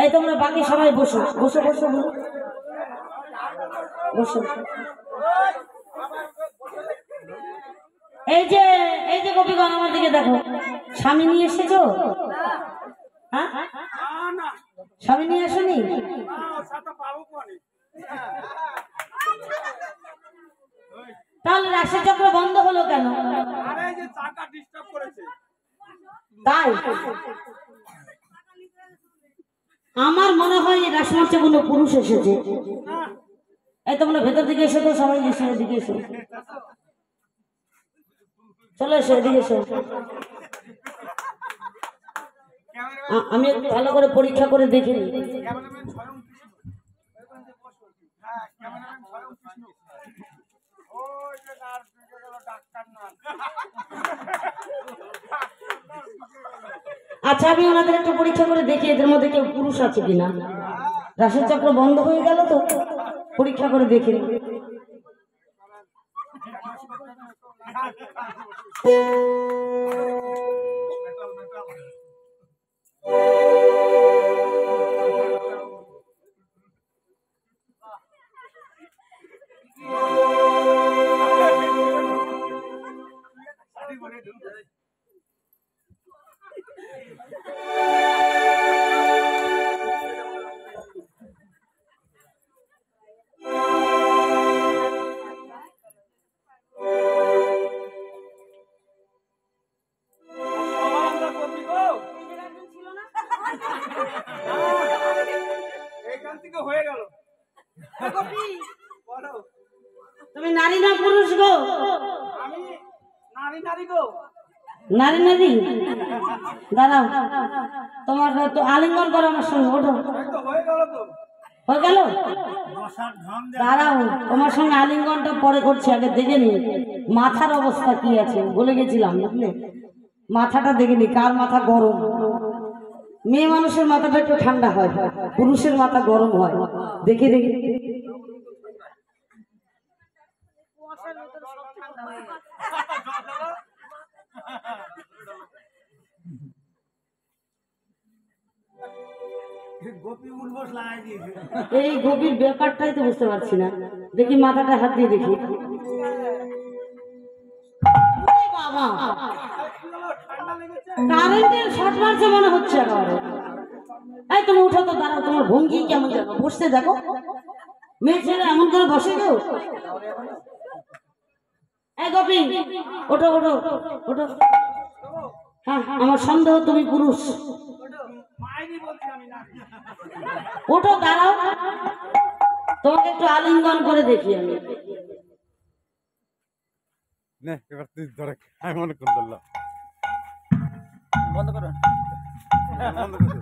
এই তোমরা বাকি সবাই বসো বসো বসো বসো। এই যে গোপীগণ আমার দিকে দেখো, স্বামী নিয়ে এসেছো? হ্যাঁ, স্বামী নিয়ে আসোনি? তাহলে রাশি চক্র বন্ধ হলো কেন? তাই আমার মনে হয় রাশি হচ্ছে কোনো পুরুষ এসেছে। এই তোমরা ভেতর দিকে এসো তো, সবাই এসে এদিকে এসো, চলো এসো এদিকে এসো। আমি একটু ভালো করে পরীক্ষা করে দেখি। আচ্ছা, আমি ওনাদের একটু পরীক্ষা করে দেখি এদের মধ্যে কেউ পুরুষ আছে কিনা। রাশি চক্র বন্ধ হয়ে গেল তো, পরীক্ষা করে দেখি। তুমি নারী না পুরুষ গো? নারী নারী দাঁড়াও, তোমার তো আলিঙ্গন করো আমার সঙ্গে, ওঠো। হয়ে গেল? দাঁড়াও, তোমার সঙ্গে আলিঙ্গনটা পরে করছি, আগে দেখে নি মাথার অবস্থা কি আছে। বলে গেছিলাম বুঝলে, মাথাটা দেখে নি কার মাথা গরম। মেয়ে মানুষের মাথাটা একটু ঠান্ডা হয়, পুরুষের মাথা গরম হয়। দেখে দেখে এই গভীর ব্যাপারটাই তো বুঝতে পারছি না। দেখি মাথাটা হাত দিয়ে দেখি। বাবা, কারেন্টের শর্ট মারছে মনে হচ্ছে একেবারে। এই তুমি উঠো তো, দাঁড়াও, তোমার ভঙ্গি কেমন যাবে, বসতে দেখো। মেয়ে ছেলে এমন করে বসে কেউ? এই গোপী, ওঠো ওঠো ওঠো। হ্যাঁ, আমার সন্দেহ তুমি পুরুষ। ওঠো, দাঁড়াও, তোমাকে একটু আলিঙ্গন করে দেখি আমি। বন্ধ করো, বন্ধ করো।